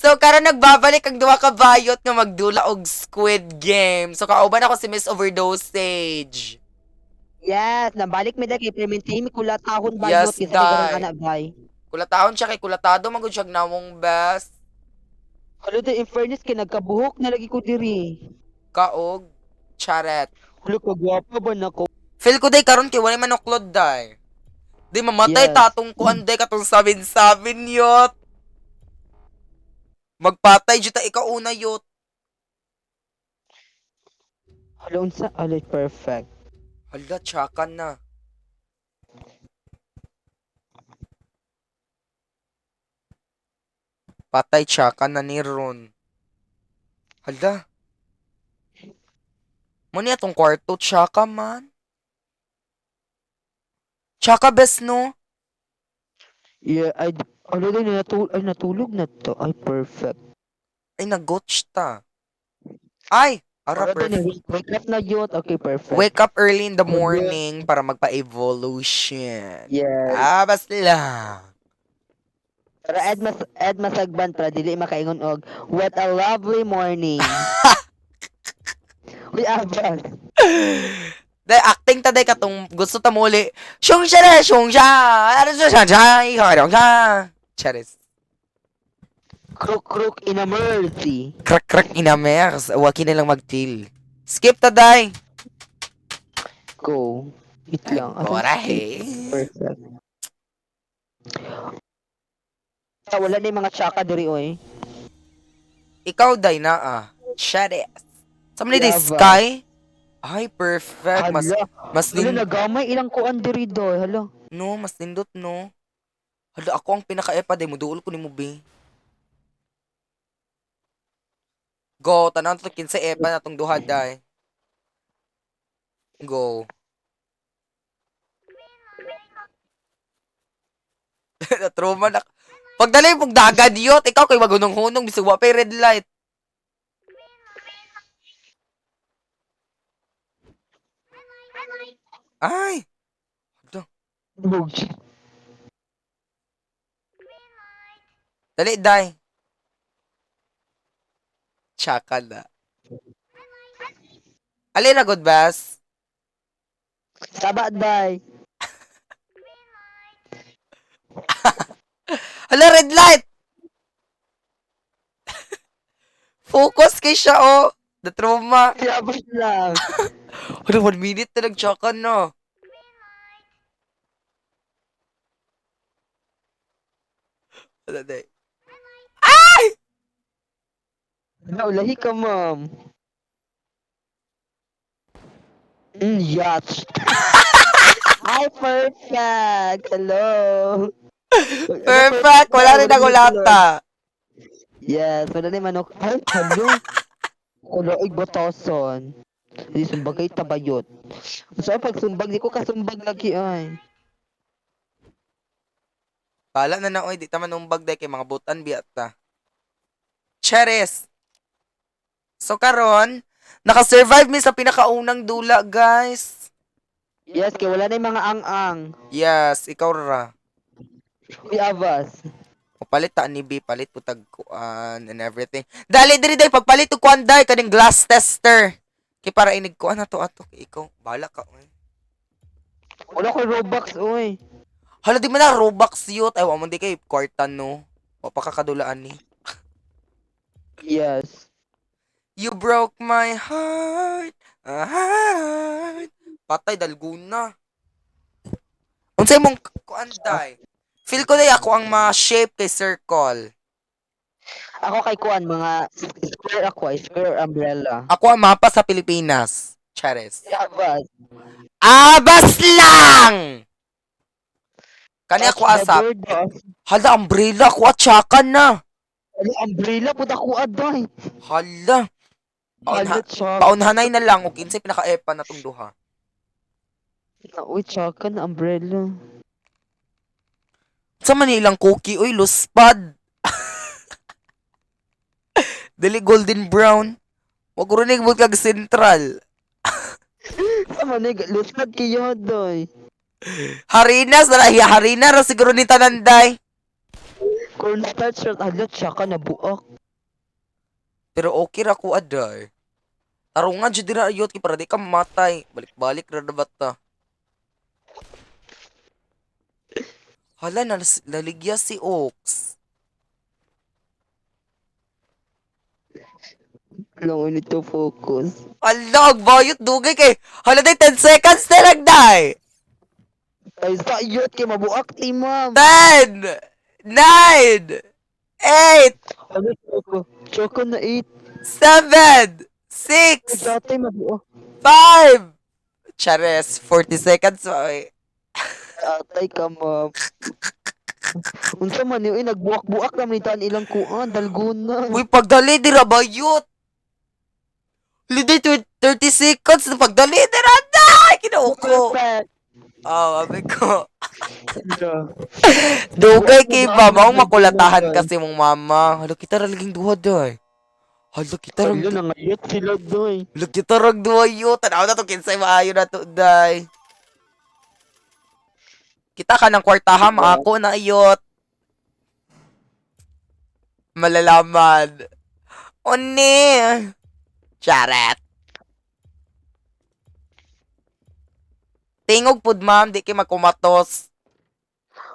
So, karon nagbabalik ang duha ka bayot nga magdula og Squid Game. So, kauban ako si Miss Overdosage. Yes, nabalik mi dagi perminti mi kulatahon bayot Yes, kisa kay garang day. anak bay. Kulatahon siya kay kulatado man gud siya namong best. Hello in fairness kay nagkabuhok na lagi ko diri. Kaog charet. Hello kagwapa ba nako? Feel ko day karon kay wala manuklod day. Di mamatay Yes. tatong kuan day katong sabin-sabin yot. Magpatay jud ta ikaw una yot. Hello unsa alay perfect. Hala, tsakan na. Patay tsakan na ni Ron. Hala. Muna atong kwarto, tsaka man. Tsaka best no? Yeah, ano din natulog na to. Ay perfect. Ay, nag-gotch ta. Ay! Ara, Ano din perfect. wake up na yun. Okay, perfect. Wake up early in the Hello. morning para magpa-evolution. Yes. Basta lang. Para Ed masagban para dili makaingon og what a lovely morning. Uy, abas. Dahil acting ta day katong gusto ta muli. Shung siya na, shung siya. Ano siya siya, siya, siya. Charis. Crook in a mercy. Crack inamers. Waki na lang mag-till. Skip ta day. Go. It Ay, lang. borahe. Perfect. Wala na yung mga tsaka diri oy. Ikaw day na Charis. Sa mga day Lava. sky. Ay, perfect. Mas Hala, nagamay ilang kuan diri do. Hala. no, mas nindot no. Hala, ako ang pinaka-epa day mo. Duol ko ni mo, be. Go, tanan to kinsa epa na tong duha day. Go. Na-trauma na. Pagdali pag dagad yot, ikaw kay magunong-hunong bisag wa pay red light. Ay. Bullshit. Dali day. Tsaka na. Ali na good bas. Sabat day. Hala, red light. Focus kay siya oh. The trauma. Abas lang. Hala, 1 minute na nagtsaka na. Hala, day. Naulahi ka, ma'am. Yacht. Hi, perfect. Hello. Perfect. Wala rin nagulata. Yes, wala na yung manok. Ay, hello. Kuloig botoson. Hindi sumbagay tabayot. So, pag sumbag, di ko kasumbag lagi ay. Pala na na, oy. Di taman umbag day kay mga butan biyat ta. Cheres. So, karon, naka-survive mi sa pinakaunang dula, guys. Yes, kaya wala na yung mga ang-ang. Yes, ikaw ra. Uy, Avas. O palit ta ni B, palit po tagkuan and everything. Dali diri day pagpalit og kuan day kaning glass tester. Kay para inig kuan ato kay ikaw. Bala ka. Oy. Wala ko Robux, uy. Hala di man na Robux yut. Ay wa man di kay kwartan no. O pakakadulaan ni. Yes. You broke my heart. Patay dalguna. Unsay mong kuan day? Feel ko day ako ang ma-shape kay circle. Ako kay Kuan, mga square ako, square umbrella. Ako ang mapa sa Pilipinas. Chares. Avas. Abas lang! Kani ako asap. Hala, umbrella ko at tsaka na. Ano, umbrella po ako aday. Hala. Tsaka. Paunhanay na lang. O kinsay pinaka-epa na tong duha. Uy, tsaka na umbrella. Sa Manilang cookie, uy, luspad. Dili golden brown. Wag runig mo kag central. Sa manig, luskad kayo doy. Harinas na harina ra siguro ni tananday. Cornstarch short, hala, tsaka na buok. Pero okay ra ko aday. Tarungan jud dira ayot kay para di ka mamatay. Balik-balik ra na bata. Hala naligya si Oaks. Kailangan nito focus. Hala, bayot dugay kay. Hala day 10 seconds na lang day. Ay, sayot kay mabuak ti ma'am. 10, 9, 8, Ano, Choco? Choco na 8. 7, 6, Dati mabuak. 5. Chares, 40 seconds pa eh. Atay ka, ma'am. Unsa man yun, nagbuak-buak naman itaan ilang kuan, dalguna. Uy, pagdali dira bayot. Liday 30 seconds na pagdali dira day. Kinuko. Perfect. Sabi ko. Ano? Dugay kay ba, maong makulatahan kasi mong mama. Hala, kita ralaging duha day. Hala, kita rag Hala, nangayot sila doy. Hala, kita rag duha yo. Tanaw na to, kinsay maayo na to day. Kita ka ng kwartaha, ako na iyot. Malalaman. Oni. Charet. Tingog pud ma'am, di kay magkumatos.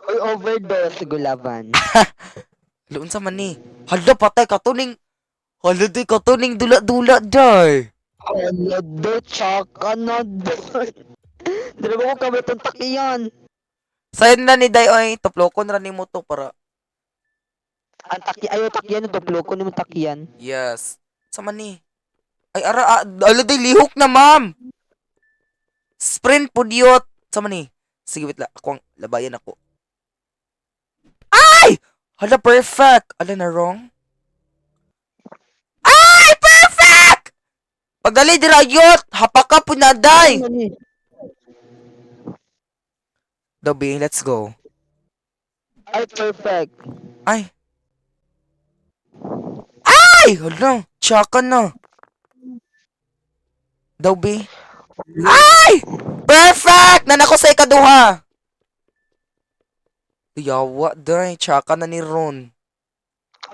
Uy, overdose, gulaban. Loon sa man ni. Hala, patay katuning. Hala, di katuning dula-dula day. Hala, do, tsaka na, doy. Dala ko kami itong takiyan. Sayon na ni day, oy, tuplokon ra nimo to para. Ang taki, ayo takiyan, duplo ko naman takiyan. Yes. Sa man ni. Ay, ala, day, lihok na ma'am. Sprint pudyot. Sa man ni. Sige, wait la. Ako ang labayan ako. Ay! Hala, perfect. Ala na wrong. Ay, perfect! Pagdali dirayot, hapaka po na day. Dobby, let's go. Ay, perfect. Ay. Ay! Hala, tsaka na. Dobby. Ay! Perfect! Nanako sa ikaduha. Yawa, day. Tsaka na ni Ron.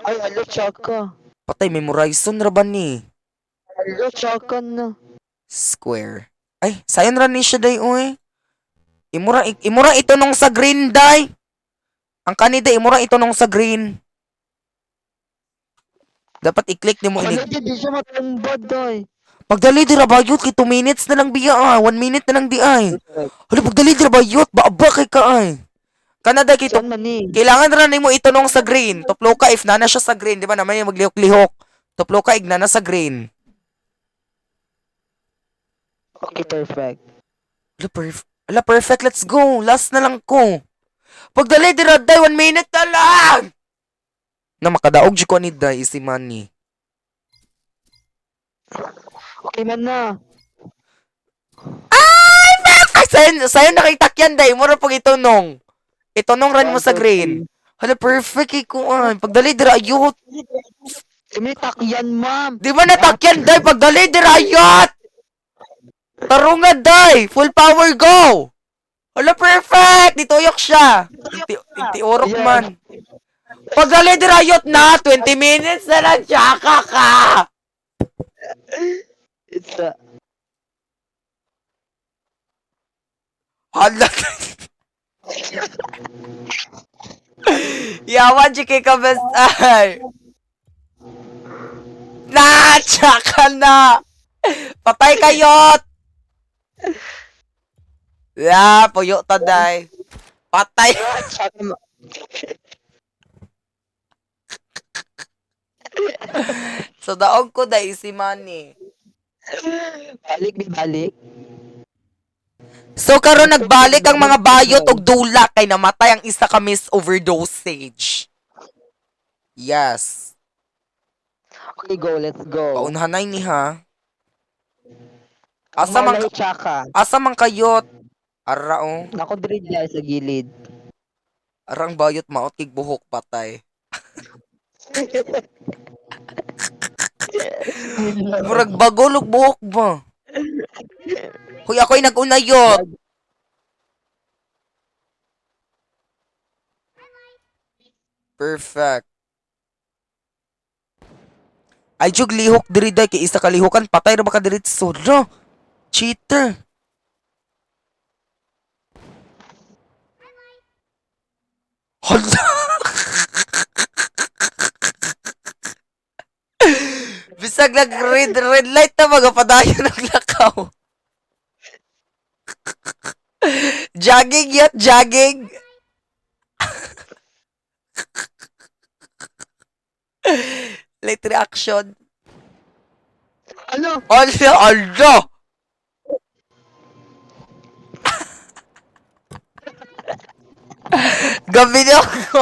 Ay, alo, tsaka. Patay, memorization ra ba ni? Alo, tsaka na. Square. Ay, sayon ra ni siya day, oy. Imura ito nung sa green, day. Ang kanida, imura ito nung sa green. Dapat i-click ni mo Alo, ini. di siya matumbad, doy. Pagdali dira bayot kay 2 minutes na lang biya 1 minute na lang di ay. Hala pagdali dira bayot, baaba kay ka ay. Kanada kay Saan man ni? kailangan ra nimo itanong sa green. Tuplo ka if nana siya sa green, di ba naman yung maglihok-lihok. Tuplo ka igna na sa green. Okay, perfect. Hala perfect, let's go. Last na lang ko. Pagdali dira day 1 minute na lang. Na makadaog jud ko ni day si Manny. Okay man na. Ay, sayon nakaitakyan day. Mura pag itunong. Itunong ran mo sa green. Hala, perfect eh ko ay. Pagdali dira ayot. May takyan, ma'am. Di ba natakyan day? Pagdali dira ayot. Tarungan day. Full power go. Hala, perfect. Dituyok siya. Tinti orok man. Pagdali dira ayot na. 20 minutes na lang. Tsaka ka. It's Hala. Yawan chiki ka best ay. Na, tsaka na. Patay kayot. Ya, puyo taday. Patay. tsaka So daog ko dai si Manny. balik, may balik. So karon nagbalik ang mga bayot og dula kay namatay ang isa ka miss overdosage. Yes. Okay, go, let's go. Paunhanay ni ha. Malay, tsaka. Asa man kayot? Ara oh. Nako, diri dyan sa gilid. Arang bayot maot kig buhok patay. Murag bagol og buhok ba? Hoy ako'y nag-unayot. Perfect. Ay, jug lihok diri day. Kay isa kalihokan, patay na baka diri solo. Cheater. Hala! Bisag nag-red light na mga padayon ng lakaw. Jogging yat, jogging. Late reaction. Ano? Ala, ala! Gabi na ako.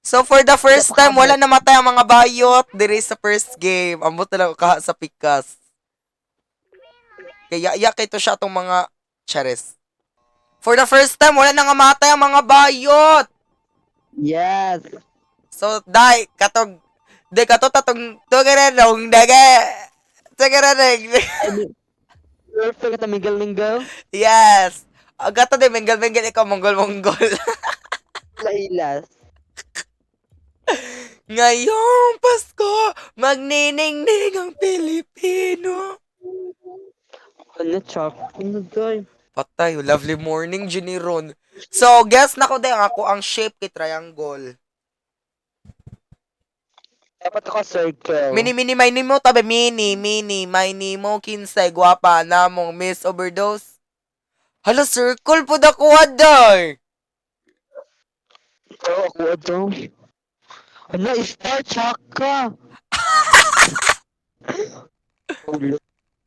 So for the first time, wala namatay ang mga bayot diri sa first game. Ambot na lang ako kaha sa pikas. Kaya iyak ito siya tong mga chares. For the first time, wala nang namatay ang mga bayot. Yes. So, dai, katong, tatong, tugaranong, tugaranong. Perfect na minggal-minggal. Yes. Gato de, menggal-menggal, ikaw, monggol-monggol. Lailas. Ngayong Pasko, magniningning ang Pilipino. Ano, chok? Ano, doy? Patay, lovely morning, Juniron. So, guess na ko din, ako ang shape kay triangle. Dapat ako circle. Mini, may nimo, tabi, mini, may nimo, kinsay, guwapa, namong, miss overdose. Hala, circle po da kuha, day. Oo, ako ito. Ano, star chaka.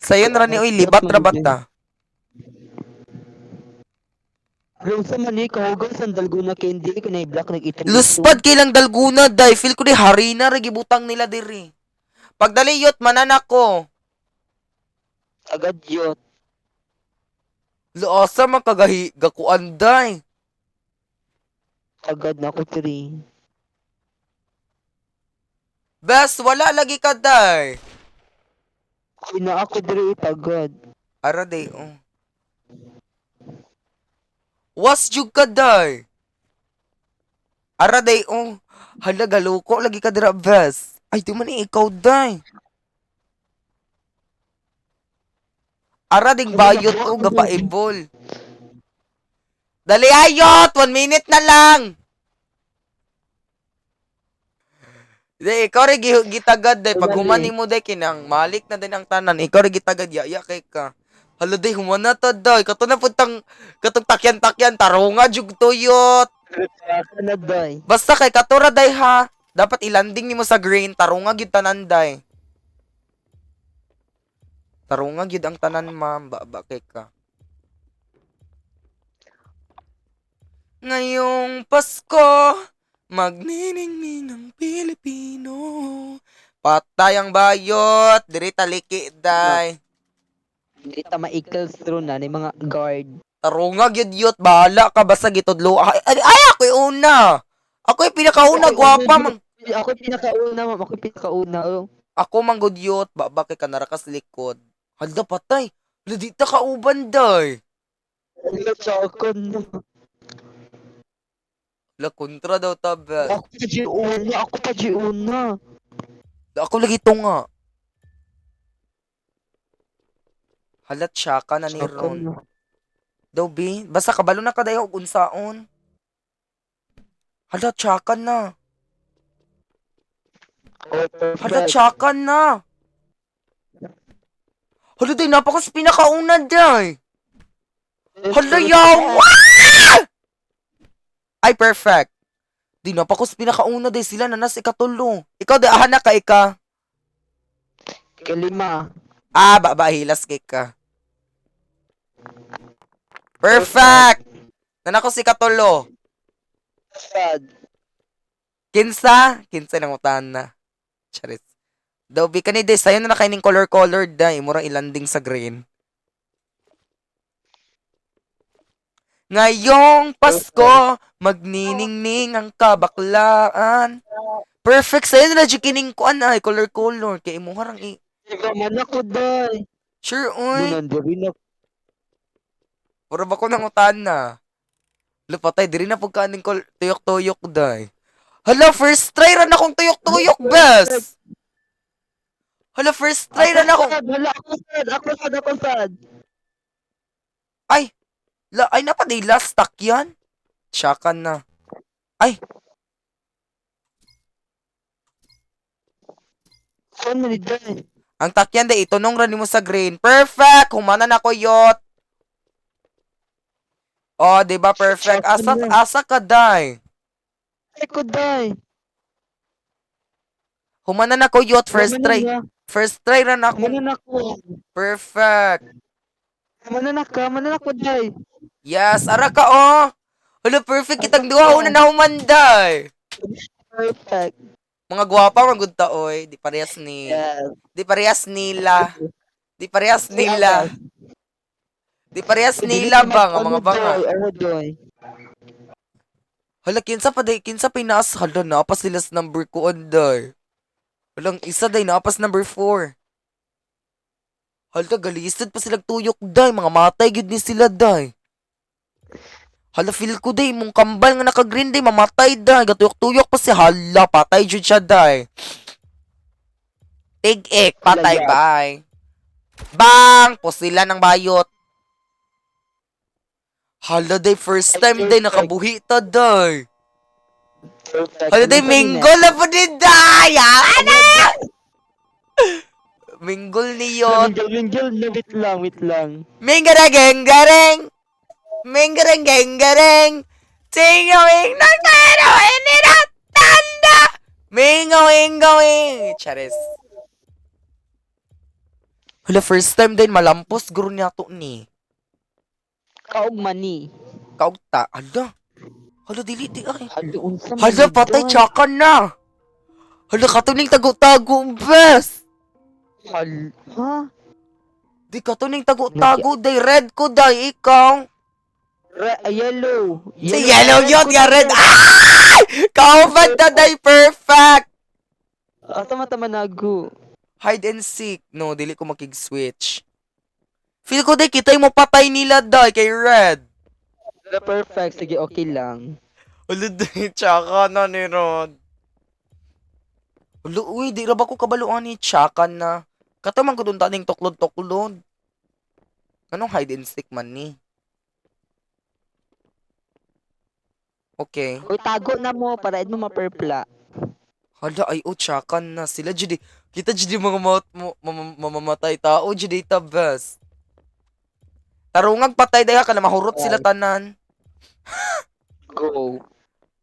Sayon ra ni, oy, libat-rabat ta. Alam sa mani, kahugang sandal ko na candy, ko na i-black, nag-itim. Luspad kailang dalguna, day. Feel ko di hari na, regibutang nila diri. Pagdaliyot, mananak ko. Agad yun. Laasa man kagahi, gakuan, day. Agad na ako, 3. Bes, wala lagi ka, day. Ina ako diri itagad. Ara, day, oh. Was jug ka, day. Ara, day, oh. Hala, galuko, lagi ka dira, bes. Ay, di man ikaw, day. Ara, ding bayot ko, gapaibol. Dali, ayot! 1 minute na lang! Di, ikaw rin gitagad, day. Pag humani mo, day, kinang malik na din ang tanan. Ikaw rin gitagad, yaya kay ka. Hala, day, humana ta, day. Kato na puntang, katong takyan-takyan, tarunga, jug tuyot. Ano, doy? Basta kay katura, day, ha. Dapat ilanding ni mo sa green, tarunga, gyud tanan, day. Tarunga, gyud ang tanan, ma'am. Ba kay ka. Ngayong Pasko, magniningning ang Pilipino. Patay ang bayot, diri taliki, day. Hindi ta ma-equals through na ni mga guard. Tarunga, gyud yut, bahala ka, basta gitudlo. Ay, ako yung una. Ako yung pinakauna, gwapa, mang. Ako yung pinakauna, ma'am. Ako yung pinakauna. Oh. Ako mang gudyot, bakit ka narakas likod. Hala, patay. Ladi ta kauban, day. Ano, chakon na. La, kontra daw, tabas. Ako pa G1. Ako pa G1. Ako lagi ito nga. Halat siya ka na ni Ron. Daw, B. Basta kabalo na kadayo og unsaon. Halat siya ka na. Halat siya ka na. Hala, day, napakas pinakauna, day. Hala, yawa! Ay, perfect. Di napakas pinakauna, day. Sila na nas ikatulo. Ikaw, day, ahana ka, ika. Kalima. Ah, hilas kay ka. Perfect! Nanako si Katulo. Sad. Kinsa nang utahan na. Charis. Daw, bi ka ni Des, sayo na nakaining color-colored da. Murang ilanding sa green. Ngayong Pasko, magniningning ang kabaklaan. Perfect, sayo na kining kuan ay color-color. Kaya mo harang Ikaw man ako, day. Sure, oy. Dinandarin ako. Pura ba ko nang utahan na? Lupatay, diri na pagkaning tuyok-tuyok, day. Hala, first try ra na akong tuyok-tuyok, bes. Hala, first try ra na akong... Hala, ako sad. Ay, ay napaday last stack yan. Tsakan na. Ay, Saan man dyan? ang takyan day, itunong ra nimo sa green. Perfect! Humana na ko, yot. Oh, di ba perfect? Asa ka, day. Ay, kuday. Humana na ko, yot. First try. First try ra na akong... Manan ako. Perfect. Manan ako, day. Yes, ara ka, oh. Hala, perfect. Kitang duha, una na humanday. Perfect. Mga gwapa, magudta, oy. Di parehas ni... Yes. Di parehas nila. Di parehas nila. Di parehas nila ba nga mga banga. Ano, doy? Hala, kinsa pa day, kinsa pinaas. Hala, napas sila sa number ko, anday. Walang isa day, napas number 4. Hala, galisod pa silang tuyok, day. Mga matay, gid ni sila, day. Hala, feel ko, day. Mong kambal nga naka-green, day. Mamatay, day. Gatuyok-tuyok pa si hala. Patay, jud siya, day. Tig-ik, patay, Hala, bye. Bang! Pusila ng bayot. Hala, day. First time, day. Nakabuhi ta, day. Perfect. Hala, day. Minggol na po din, day. Ano? Minggol ni yot. Minggol, wait lang. Minggareng-gareng. Minggareng-gareng. Singawing ng pero iniratanda. Mingawing-gawing. Charis. Hala, first time din malampos guro niya to ni. Kaog mani. Kaugta. Hala. Hala, dili di ay. Hala, unsa man Hala, ni patay, doy? tsakan na. Hala, katuning tago-tago, bes. Ha? Di katuning tago-tago, day. Red ko, day. Ikaw. Yellow. Si yellow yun, ya red. Ay! Kaubad na, day. Perfect. Tama nagu. Hide and seek. No, dili ko makig-switch. Feel ko, day, kitay mo patay nila, day, kay red. Perfect. Sige, okay lang. Hala, day, tsaka na ni Rod. Hala, uy, di ra ba ko kabaluan ni tsaka na. Kataman ko dun taning tuklod-tuklod. Anong hide and seek man ni? Okay. Uy, tago na mo para mo maperpla. Hala, ay, tsaka na. Sila, judi. Kita, judi mga mamamatay tao, judi tabas. Tarungag patay daya ka na mahurot sila tanan. Go.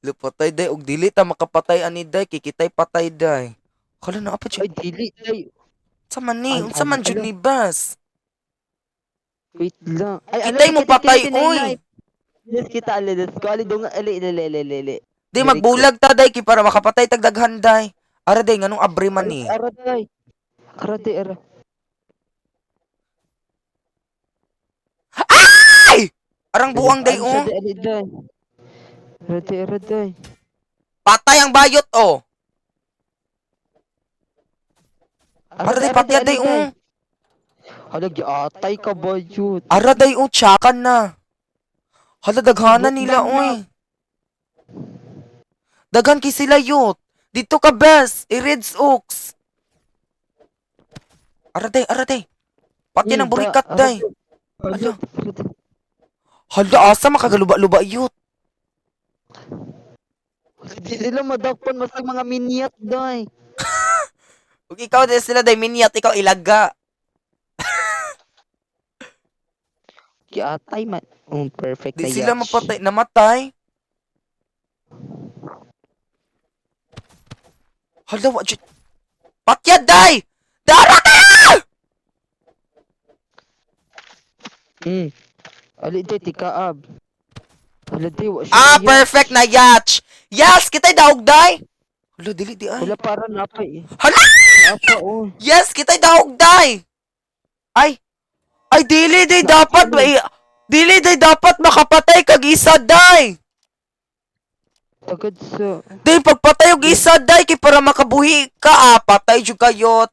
Lupatay day, og dili ta makapatay ani day, kikitay patay day. Kala na apa Ay, jud? dili. Ay, Sa man ni, An- unsa man ano, jud ano? ni Bas? wait lang. Ay, Kitay mo patay, uy. Yes, kita let's go. Ali, dong, ali. Di Very magbulag ta day, kay para makapatay tag daghan day. Ara day, nganong abri man ni? Araday. Ara. Ay! Arang buang day, oh. Araday. Araday. Patay ang bayot, oh. Ara day, patay day, oh. Hala, giatay ka ba yun? Ara day, oh, tsakan na. Hala, daghanan nila, oy. Daghan kay sila yot. Dito ka, Bes. I-Reds Oaks. Araday. Pati ng burikat, day. Hala. Hala, asa makagaluba-luba yot. Di sila madakpan mas mga miniat, day. Ug ikaw din sila, day, miniat, ikaw ilaga. Giatay man. Perfect Di na sila yacht. mapatay, namatay. Hala, wajud. Patyad, day! Dara ka! Ali, day, tikaab. Hala, day, wa siya Ah, na yacht. perfect na yacht. Yes, kita'y daog, day. Hala, dili, di ay. Hala, para napay. Hala! Napa, oh. Yes, kita'y daog, day. Ay, dili, day, dapat, dili, day, dapat makapatay kag isa, day. Tagad sa... Day, pagpatay og isa, day, kay para makabuhi ka, patay jud kayot.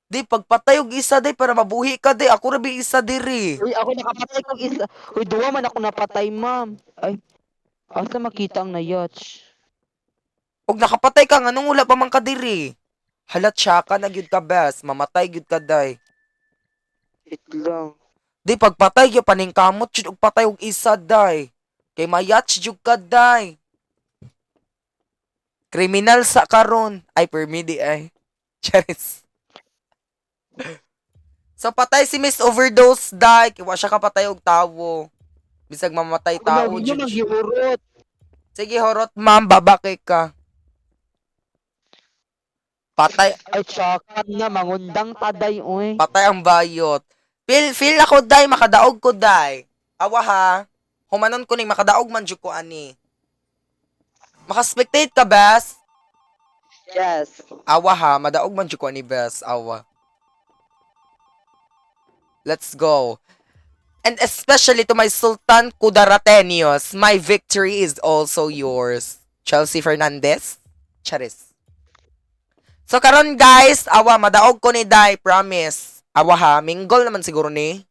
Day, pagpatay og isa, day, para mabuhi ka, day, ako rabi isa diri. Uy, ako nakapatay kong isa. Uy, duwa man ako napatay, ma'am. Ay, Asa makita ang na-yacht? Og nakapatay ka, nganong wala pa man ka diri? Halat siya ka na gyud ka bes, mamatay gyud ka day. Wait lang. Di pagpatay gyud paningkamot jud og patay og isa day. Kay mayats jud ka day. Kriminal sa karon ay permidi ay. Charis. So patay si Miss Overdose day, kay wa siya kapatay og tawo. Bisag mamatay tao Wala, jud. magyurot. Sige horot ma'am, babake ka. Patay Ay, tsakan nga, mangundang taday, uy. patay ang bayot. Feel ako day, makadaog ko day. Awa ha. Humanon ko ni makadaog man jud ko ani. Makaspectate ka, bes? Yes. Awa ha, madaog man jud ko ani, bes. Awa. Let's go. And especially to my Sultan Kudaratenios, my victory is also yours. Chelsea Fernandez? Charis. So karon guys, awa madaog ko ni Dai, promise. Awa ha, mingle naman siguro ni.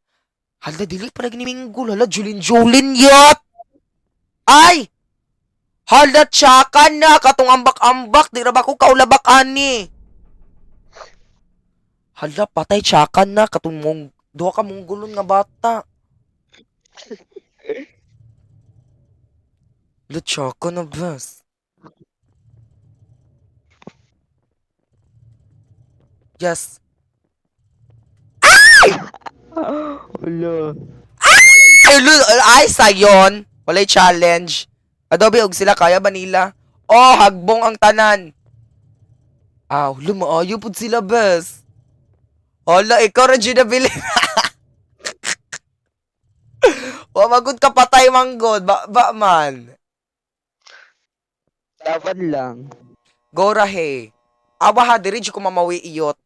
Hala dili pa lagi ni mingle, hala Julin yot. Ay! Hala tsaka na katong ambak-ambak, di ra ba ko kaulabak ani. Hala patay tsaka na katong duha ka munggulon nga bata. Hala tsaka na bes. Yes. Wala. Ay, sayon. Walay challenge. Adobe, og sila kaya ba nila? Oh, hagbong ang tanan. Ah, lumaayo po sila, bes. Hala, ikaw rin ginabili. Wamagod ka patay, manggod. Ba man. Dapat lang. Gorahe. Awa ha, diri ko mamawi iyot.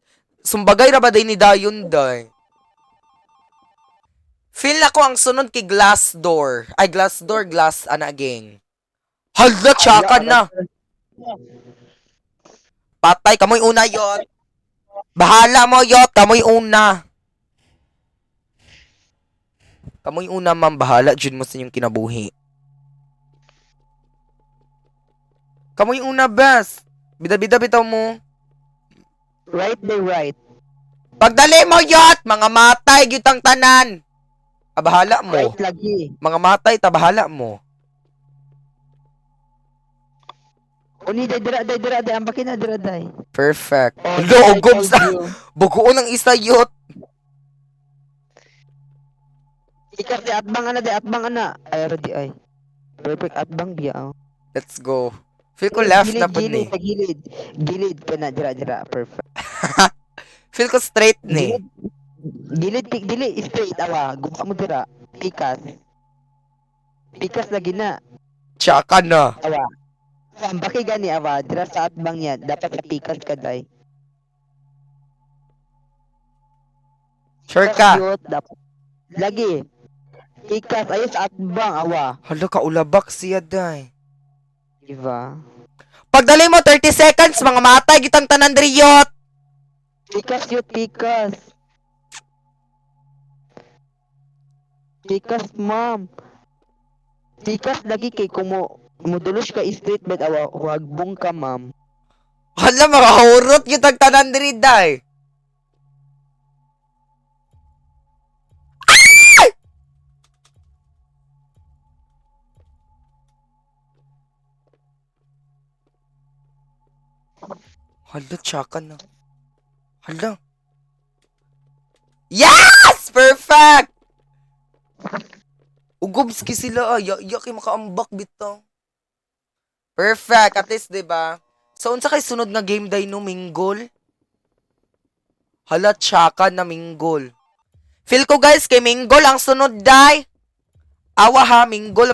Sumbagay ra ba day ni Dayon, day? Feel na ko ang sunod kay glass door. Ay, glass door, glass, ana again. Hala, tsaka na. Patay, kamoy una, yot. Bahala mo, yot. Kamoy una. Kamoy una, ma'am. Bahala, dyan mo sa inyong kinabuhi. Kamoy una, bes. Bida-bida bitaw mo. Right by right. Pagdali mo, yot. Mga matay, gyutang tanan. Ah, bahala mo. Right lagi. Mga matay, tabahala mo. Uni, day, ang bakin na, day. Perfect. Oh, Hello, I gob told sa. you. Bugoon ng isa, yot. Ikas di atbang ana. Ay, di ay. Perfect atbang biya, oh. Let's go. Feel ko left na po ni. Gilid. Gilid ka na, dira. Perfect. Feel ko straight ni. Dili, straight, awa. Gupa mo dira. Pikas lagi na. Tsaka na. Awa. Ang baki gani, awa. Dira sa atbang yan. Dapat sa pikas ka, day. Sure ka. Yot, dapat. Lagi. Pikas, ayos atbang, awa. Hala, kaulabak siya, day. Diba? Pagdali mo, 30 seconds, mga matay, gitang tanan driyot. Pikas yun, pikas. Pikas, ma'am. Pikas lagi kay kumudulos ka straight bed awa, huwagbong ka, ma'am. Hala, makahurot gitang tanan diri, day. Hala, tsaka na. Hala. Yes! Perfect! Ugobski sila, ay. Yaki makaambak bitaw. Perfect. At least, diba? So, unsa kay sunod nga game day no, minggol? Hala, tsaka na minggol. Feel ko, guys, kay minggol ang sunod day. Awa ha, minggol.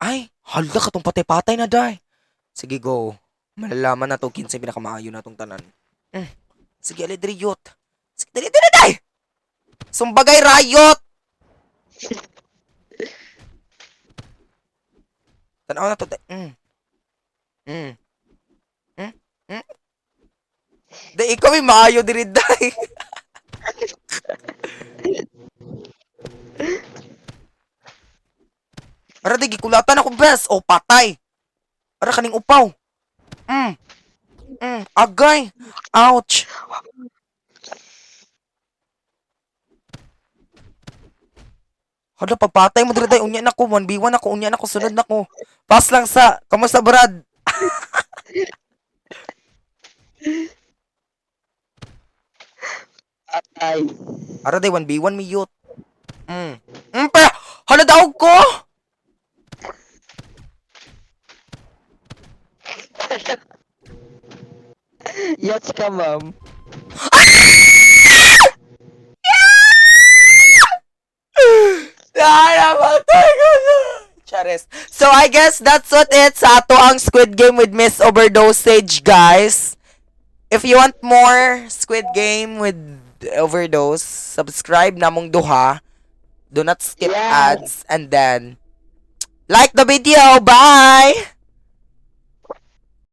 Ay, hala, katong patay-patay na day. Sige, go. Malalaman na to, 15 pinakamaayo na tong tanan. Sige, alidriyot. Sige, dali, day! Sumbagay, rayot! Tanaw na to, day. Day, ikaw may maayo diri, day. Ara, di, gikulatan ako, bes. O, patay. Ara, kaning upaw. Agay. Ouch. Hala, pagpatay mo dito, unya na ko. 1v1 ako, unya na ko, sunod na ko. Pass lang sa, kamusta, Brad? Atay. Ara, day, 1v1 mi youth. Pa! Hala, daog ko! Yacht ka, ma'am. Namatay ko na! Charis. So, I guess that's what it sa ato ang Squid Game with Miss Overdosage, guys. If you want more Squid Game with Overdose, subscribe namong duha. Do not skip Yeah. ads. And then, like the video. Bye!